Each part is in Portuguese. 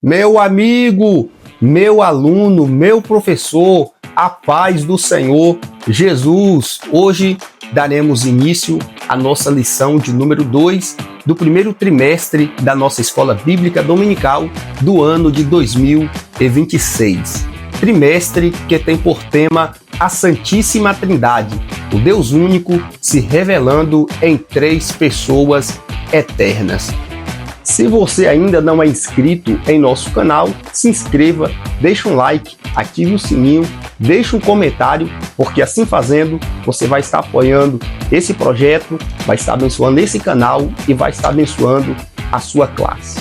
Meu amigo, meu aluno, meu professor, a paz do Senhor Jesus. Hoje daremos início à nossa lição de número 2 do primeiro trimestre da nossa Escola Bíblica Dominical do ano de 2026. Trimestre que tem por tema a Santíssima Trindade, o Deus único se revelando em três pessoas eternas. Se você ainda não é inscrito em nosso canal, se inscreva, deixe um like, ative o sininho, deixe um comentário, porque assim fazendo, você vai estar apoiando esse projeto, vai estar abençoando esse canal e vai estar abençoando a sua classe.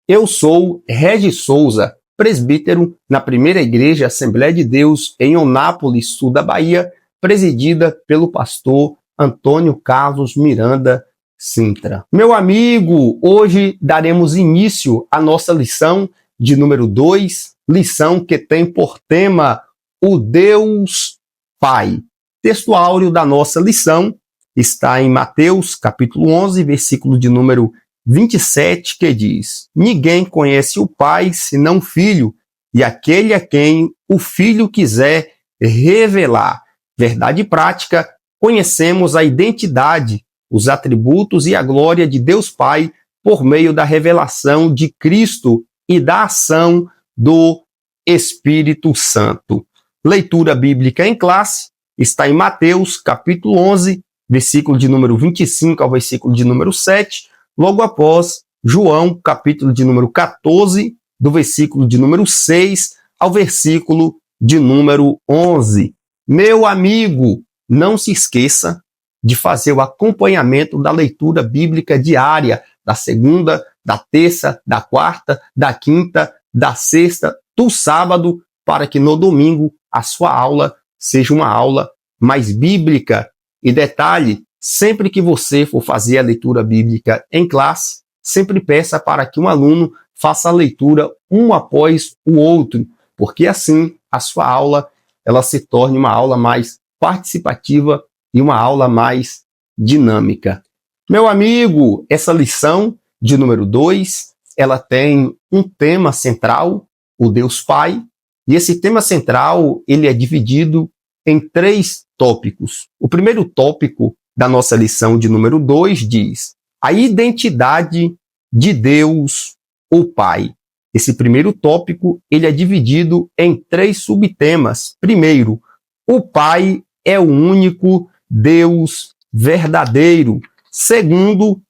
Eu sou Regis Souza, presbítero na Primeira Igreja Assembleia de Deus em Onápolis, sul da Bahia, presidida pelo pastor Antônio Carlos Miranda Sintra. Meu amigo, hoje daremos início à nossa lição de número 2, lição que tem por tema o Deus Pai. Texto áureo da nossa lição está em Mateus, capítulo 11, versículo de número 27, que diz: ninguém conhece o Pai senão o Filho, e aquele a quem o Filho quiser revelar. Verdade prática, conhecemos a identidade, os atributos e a glória de Deus Pai por meio da revelação de Cristo e da ação do Espírito Santo. Leitura bíblica em classe está em Mateus, capítulo 11, versículo de número 25 ao versículo de número 7, logo após João, capítulo de número 14, do versículo de número 6 ao versículo de número 11. Meu amigo, não se esqueça de fazer o acompanhamento da leitura bíblica diária, da segunda, da terça, da quarta, da quinta, da sexta, do sábado, para que no domingo a sua aula seja uma aula mais bíblica. E detalhe, sempre que você for fazer a leitura bíblica em classe, sempre peça para que um aluno faça a leitura um após o outro, porque assim a sua aula ela se torne uma aula mais participativa e uma aula mais dinâmica. Meu amigo, essa lição de número 2, ela tem um tema central, o Deus Pai, e esse tema central ele é dividido em 3 tópicos. O primeiro tópico da nossa lição de número 2 diz a identidade de Deus, o Pai. Esse primeiro tópico ele é dividido em 3 subtemas. Primeiro, o Pai é o único Deus verdadeiro. Segundo,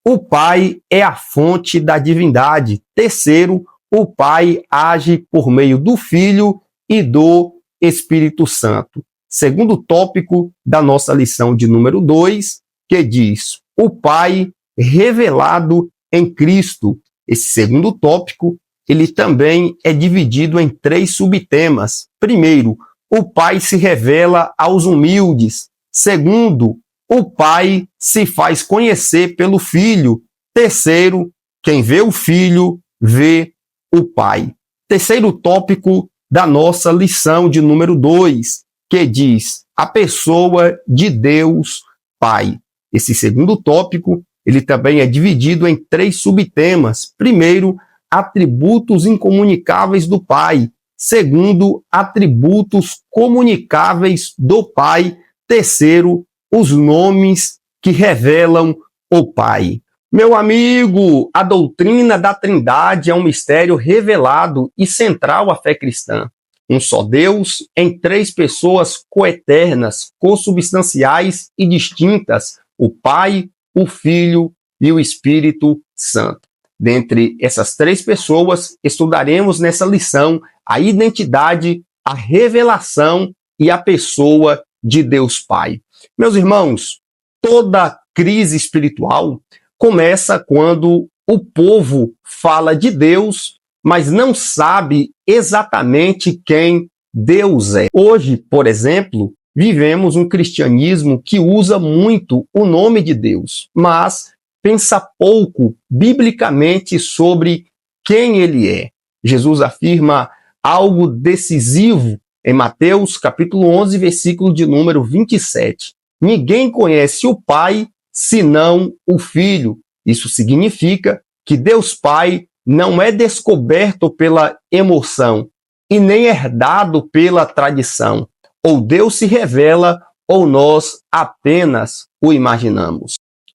o Pai é a fonte da divindade. Terceiro, o Pai age por meio do Filho e do Espírito Santo. Segundo tópico da nossa lição de número 2, que diz o Pai revelado em Cristo. Esse segundo tópico, ele também é dividido em 3 subtemas. Primeiro, o Pai se revela aos humildes. Segundo, o Pai se faz conhecer pelo Filho. Terceiro, quem vê o Filho, vê o Pai. Terceiro tópico da nossa lição de número 2, que diz a pessoa de Deus Pai. Esse segundo tópico, ele também é dividido em 3 subtemas. Primeiro, atributos incomunicáveis do Pai. Segundo, atributos comunicáveis do Pai. Terceiro, os nomes que revelam o Pai. Meu amigo, a doutrina da Trindade é um mistério revelado e central à fé cristã. Um só Deus em 3 pessoas coeternas, consubstanciais e distintas, o Pai, o Filho e o Espírito Santo. Dentre essas 3 pessoas, estudaremos nessa lição a identidade, a revelação e a pessoa de Deus Pai. Meus irmãos, toda crise espiritual começa quando o povo fala de Deus, mas não sabe exatamente quem Deus é. Hoje, por exemplo, vivemos um cristianismo que usa muito o nome de Deus, mas pensa pouco biblicamente sobre quem ele é. Jesus afirma algo decisivo em Mateus capítulo 11, versículo de número 27. Ninguém conhece o Pai senão o Filho. Isso significa que Deus Pai não é descoberto pela emoção e nem herdado pela tradição. Ou Deus se revela ou nós apenas o imaginamos.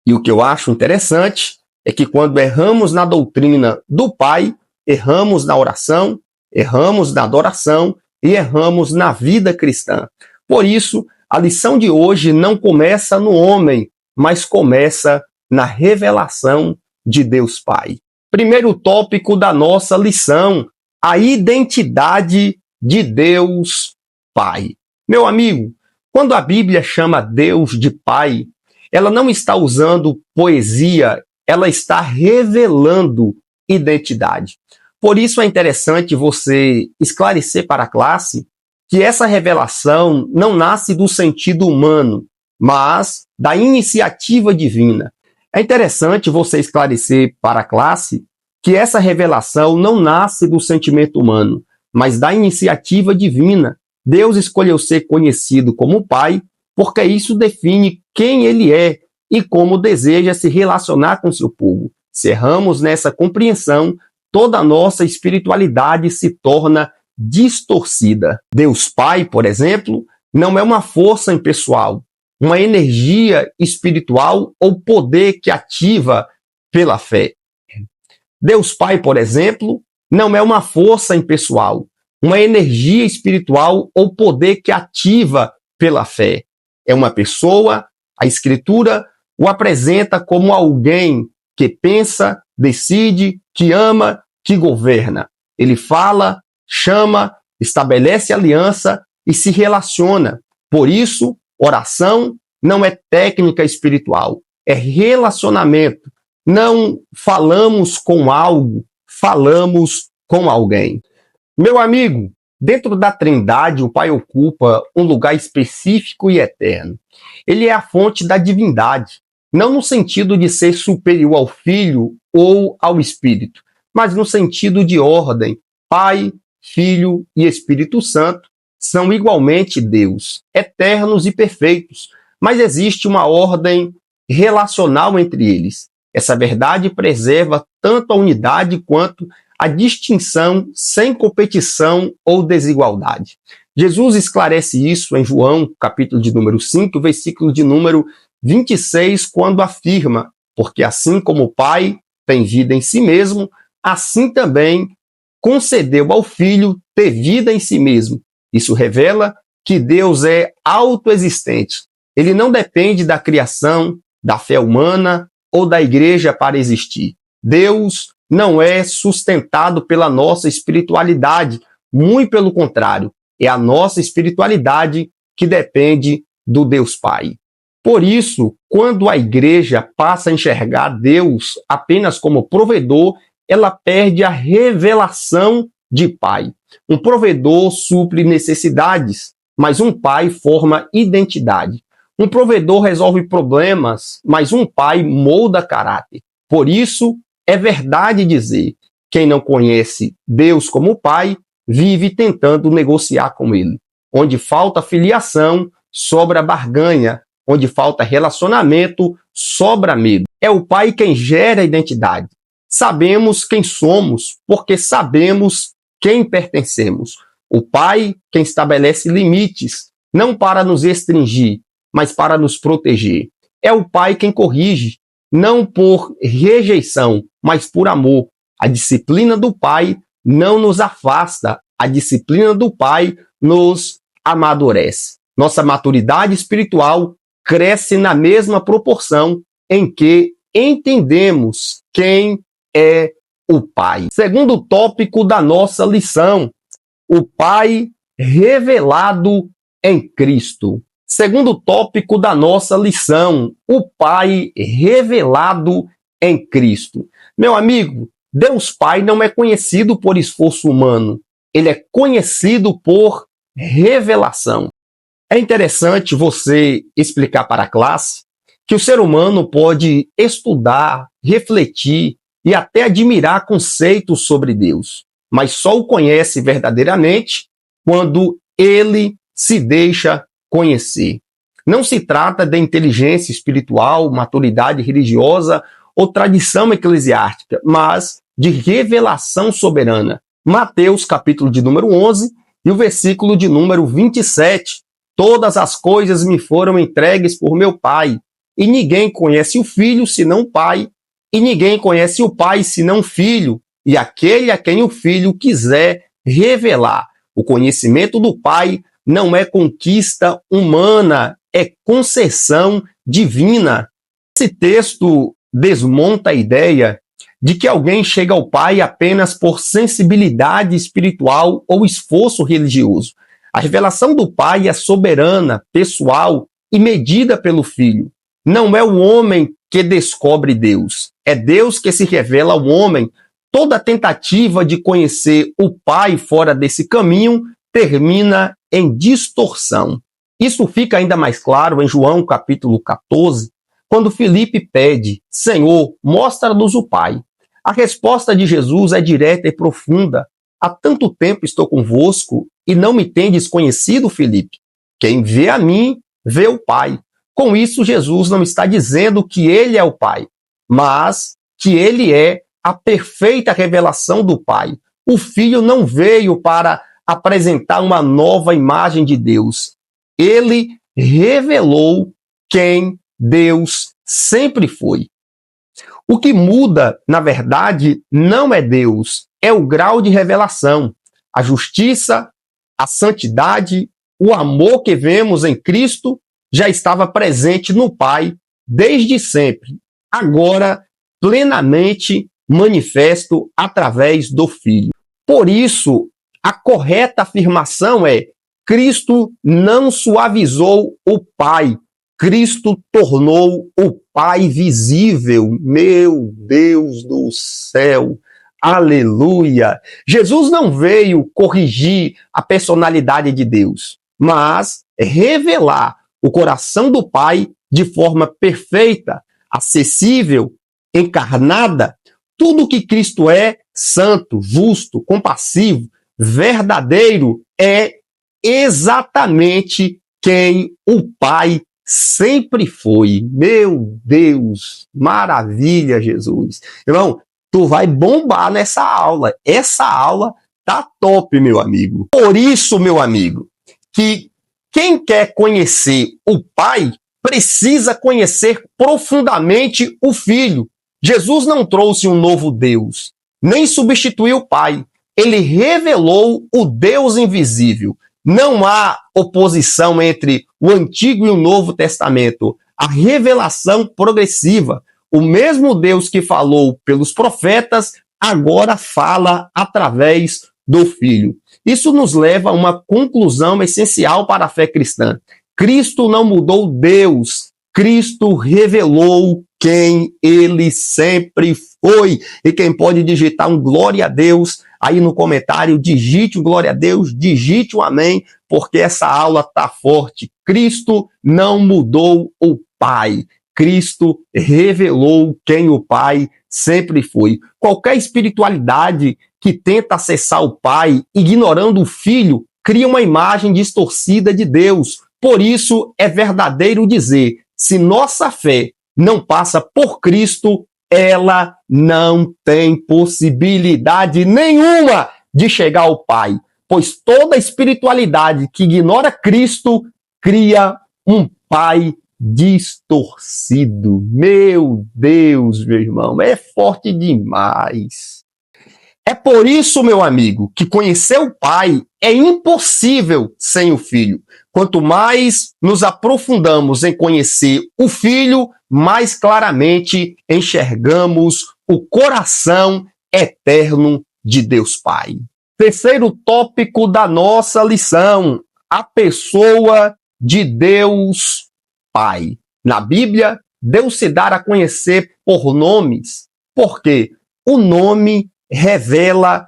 E o que eu acho interessante é que quando erramos na doutrina do Pai, erramos na oração, erramos na adoração e erramos na vida cristã. Por isso, a lição de hoje não começa no homem, mas começa na revelação de Deus Pai. Primeiro tópico da nossa lição, a identidade de Deus Pai. Meu amigo, quando a Bíblia chama Deus de Pai, ela não está usando poesia, ela está revelando identidade. Por isso é interessante você esclarecer para a classe que essa revelação não nasce do sentido humano, mas da iniciativa divina. É interessante você esclarecer para a classe que essa revelação não nasce do sentimento humano, mas da iniciativa divina. Deus escolheu ser conhecido como Pai, porque isso define quem Ele é e como deseja se relacionar com seu povo. Se erramos nessa compreensão, toda a nossa espiritualidade se torna distorcida. Deus Pai, por exemplo, não é uma força impessoal, uma energia espiritual ou poder que ativa pela fé. Deus Pai, por exemplo, não é uma força impessoal, uma energia espiritual ou poder que ativa pela fé. É uma pessoa, a Escritura o apresenta como alguém que pensa, decide, que ama, que governa. Ele fala, chama, estabelece aliança e se relaciona. Por isso, oração não é técnica espiritual, é relacionamento. Não falamos com algo, falamos com alguém. Meu amigo, dentro da Trindade, o Pai ocupa um lugar específico e eterno. Ele é a fonte da divindade, não no sentido de ser superior ao Filho ou ao Espírito, mas no sentido de ordem. Pai, Filho e Espírito Santo são igualmente Deus, eternos e perfeitos, mas existe uma ordem relacional entre eles. Essa verdade preserva tanto a unidade quanto a distinção sem competição ou desigualdade. Jesus esclarece isso em João, capítulo de número 5, versículo de número 26, quando afirma: porque assim como o Pai tem vida em si mesmo, assim também concedeu ao Filho ter vida em si mesmo. Isso revela que Deus é autoexistente. Ele não depende da criação, da fé humana ou da igreja para existir. Deus não é sustentado pela nossa espiritualidade, muito pelo contrário, é a nossa espiritualidade que depende do Deus Pai. Por isso, quando a igreja passa a enxergar Deus apenas como provedor, ela perde a revelação de Pai. Um provedor supre necessidades, mas um pai forma identidade. Um provedor resolve problemas, mas um pai molda caráter. Por isso, é verdade dizer: quem não conhece Deus como Pai, vive tentando negociar com Ele. Onde falta filiação, sobra barganha. Onde falta relacionamento, sobra medo. É o Pai quem gera a identidade. Sabemos quem somos, porque sabemos quem pertencemos. O Pai quem estabelece limites, não para nos restringir, mas para nos proteger. É o Pai quem corrige, não por rejeição, mas por amor. A disciplina do Pai não nos afasta, a disciplina do Pai nos amadurece. Nossa maturidade espiritual cresce na mesma proporção em que entendemos quem é o Pai. Segundo tópico da nossa lição, o Pai revelado em Cristo. Segundo tópico da nossa lição, o Pai revelado em Cristo. Meu amigo, Deus Pai não é conhecido por esforço humano, ele é conhecido por revelação. É interessante você explicar para a classe que o ser humano pode estudar, refletir e até admirar conceitos sobre Deus, mas só o conhece verdadeiramente quando ele se deixa conhecer. Não se trata de inteligência espiritual, maturidade religiosa ou tradição eclesiástica, mas de revelação soberana. Mateus, capítulo de número 11 e o versículo de número 27. Todas as coisas me foram entregues por meu Pai, e ninguém conhece o Filho senão o Pai, e ninguém conhece o Pai senão o Filho, e aquele a quem o Filho quiser revelar. O conhecimento do Pai não é conquista humana, é concessão divina. Esse texto desmonta a ideia de que alguém chega ao Pai apenas por sensibilidade espiritual ou esforço religioso. A revelação do Pai é soberana, pessoal e medida pelo Filho. Não é o homem que descobre Deus, é Deus que se revela ao homem. Toda tentativa de conhecer o Pai fora desse caminho termina em distorção. Isso fica ainda mais claro em João capítulo 14, quando Filipe pede: Senhor, mostra-nos o Pai. A resposta de Jesus é direta e profunda. Há tanto tempo estou convosco e não me tendes conhecido, Filipe. Quem vê a mim, vê o Pai. Com isso, Jesus não está dizendo que ele é o Pai, mas que ele é a perfeita revelação do Pai. O Filho não veio para apresentar uma nova imagem de Deus. Ele revelou quem Deus sempre foi. O que muda, na verdade, não é Deus, é o grau de revelação. A justiça, a santidade, o amor que vemos em Cristo já estava presente no Pai desde sempre, agora plenamente manifesto através do Filho. Por isso, a correta afirmação é: Cristo não suavizou o Pai, Cristo tornou o Pai visível. Meu Deus do céu! Aleluia! Jesus não veio corrigir a personalidade de Deus, mas revelar o coração do Pai de forma perfeita, acessível, encarnada. Tudo que Cristo é, santo, justo, compassivo, verdadeiro, é exatamente quem o Pai sempre foi. Meu Deus, maravilha, Jesus. Irmão, tu vai bombar nessa aula. Essa aula tá top, meu amigo. Por isso, meu amigo, que quem quer conhecer o Pai precisa conhecer profundamente o Filho. Jesus não trouxe um novo Deus, nem substituiu o Pai. Ele revelou o Deus invisível. Não há oposição entre o Antigo e o Novo Testamento. A revelação progressiva. O mesmo Deus que falou pelos profetas, agora fala através do Filho. Isso nos leva a uma conclusão essencial para a fé cristã. Cristo não mudou Deus, Cristo revelou quem ele sempre foi. E quem pode digitar um glória a Deus, aí no comentário, digite um glória a Deus, digite um amém, porque essa aula tá forte. Cristo não mudou o Pai. Cristo revelou quem o Pai sempre foi. Qualquer espiritualidade que tenta acessar o Pai, ignorando o Filho, cria uma imagem distorcida de Deus. Por isso, é verdadeiro dizer, se nossa fé não passa por Cristo, ela não tem possibilidade nenhuma de chegar ao Pai. Pois toda espiritualidade que ignora Cristo cria um Pai distorcido. Meu Deus, meu irmão, é forte demais. É por isso, meu amigo, que conhecer o Pai é impossível sem o Filho. Quanto mais nos aprofundamos em conhecer o Filho, mais claramente enxergamos o coração eterno de Deus Pai. Terceiro tópico da nossa lição: a pessoa de Deus Pai. Na Bíblia, Deus se dá a conhecer por nomes, porque o nome revela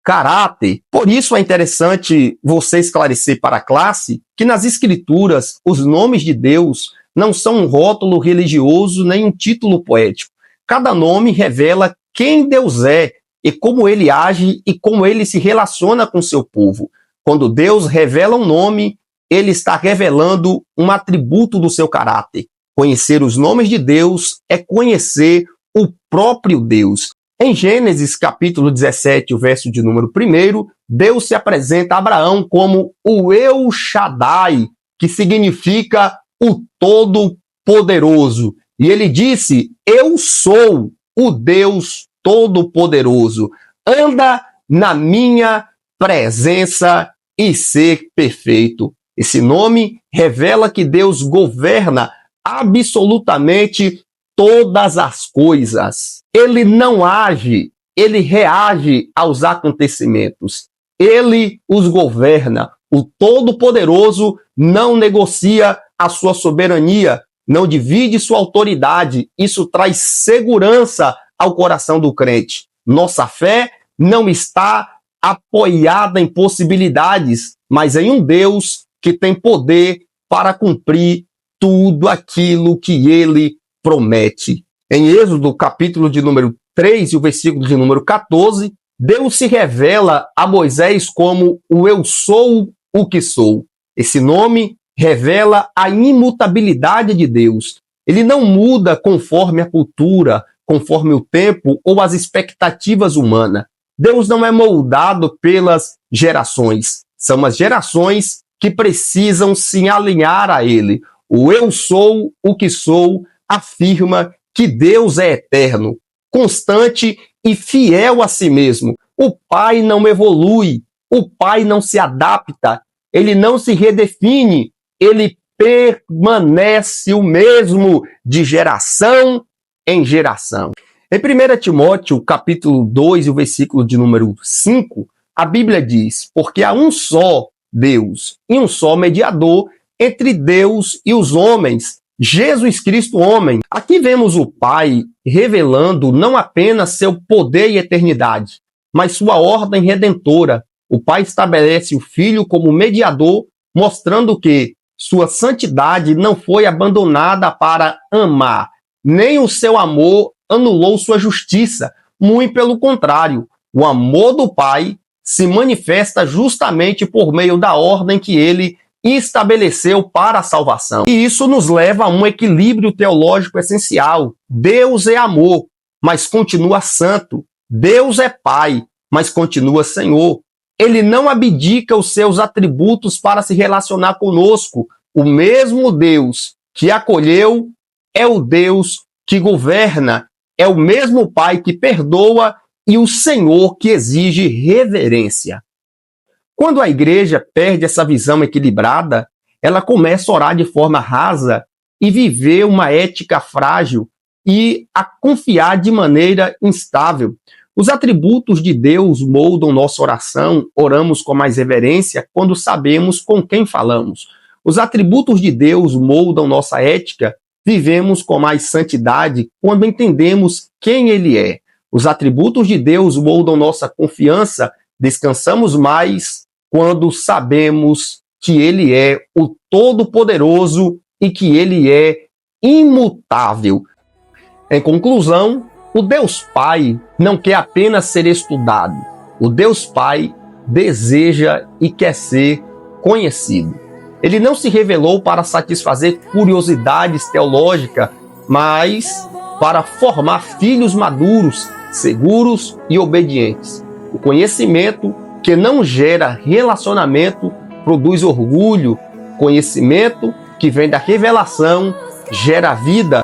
caráter. Por isso é interessante você esclarecer para a classe que nas Escrituras os nomes de Deus não são um rótulo religioso nem um título poético. Cada nome revela quem Deus é e como ele age e como ele se relaciona com seu povo. Quando Deus revela um nome, ele está revelando um atributo do seu caráter. Conhecer os nomes de Deus é conhecer o próprio Deus. Em Gênesis capítulo 17, o verso de número 1, Deus se apresenta a Abraão como o El Shaddai, que significa o Todo-Poderoso. E ele disse: eu sou o Deus Todo-Poderoso. Anda na minha presença e ser perfeito. Esse nome revela que Deus governa absolutamente todas as coisas. Ele não age, ele reage aos acontecimentos. Ele os governa. O Todo-Poderoso não negocia a sua soberania, não divide sua autoridade. Isso traz segurança ao coração do crente. Nossa fé não está apoiada em possibilidades, mas em um Deus que tem poder para cumprir tudo aquilo que ele promete. Em Êxodo, capítulo de número 3 e o versículo de número 14, Deus se revela a Moisés como o Eu Sou o que Sou. Esse nome revela a imutabilidade de Deus. Ele não muda conforme a cultura, conforme o tempo ou as expectativas humanas. Deus não é moldado pelas gerações. São as gerações que precisam se alinhar a ele. O Eu Sou o que Sou afirma que Deus é eterno, constante e fiel a si mesmo. O Pai não evolui, o Pai não se adapta, ele não se redefine, ele permanece o mesmo de geração em geração. Em 1 Timóteo, capítulo 2, e o versículo de número 5, a Bíblia diz: porque há um só Deus e um só mediador entre Deus e os homens, Jesus Cristo homem. Aqui vemos o Pai revelando não apenas seu poder e eternidade, mas sua ordem redentora. O Pai estabelece o Filho como mediador, mostrando que sua santidade não foi abandonada para amar, nem o seu amor anulou sua justiça. Muito pelo contrário, o amor do Pai se manifesta justamente por meio da ordem que ele estabeleceu para a salvação. E isso nos leva a um equilíbrio teológico essencial. Deus é amor, mas continua santo. Deus é Pai, mas continua Senhor. Ele não abdica os seus atributos para se relacionar conosco. O mesmo Deus que acolheu é o Deus que governa, é o mesmo Pai que perdoa e o Senhor que exige reverência. Quando a igreja perde essa visão equilibrada, ela começa a orar de forma rasa e viver uma ética frágil e a confiar de maneira instável. Os atributos de Deus moldam nossa oração, oramos com mais reverência quando sabemos com quem falamos. Os atributos de Deus moldam nossa ética, vivemos com mais santidade quando entendemos quem Ele é. Os atributos de Deus moldam nossa confiança, descansamos mais quando sabemos que Ele é o Todo-Poderoso e que Ele é imutável. Em conclusão, o Deus Pai não quer apenas ser estudado. O Deus Pai deseja e quer ser conhecido. Ele não se revelou para satisfazer curiosidades teológicas, mas para formar filhos maduros, seguros e obedientes. O conhecimento que não gera relacionamento produz orgulho. Conhecimento que vem da revelação gera vida.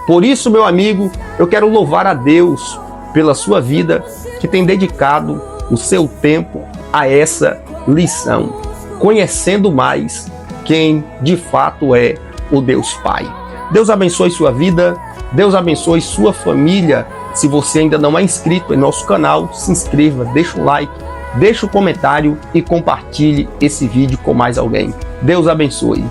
Por isso, meu amigo, eu quero louvar a Deus pela sua vida que tem dedicado o seu tempo a essa lição, conhecendo mais quem de fato é o Deus Pai. Deus abençoe sua vida, Deus abençoe sua família. Se você ainda não é inscrito em nosso canal, se inscreva, deixa um like, deixa um comentário e compartilhe esse vídeo com mais alguém. Deus abençoe.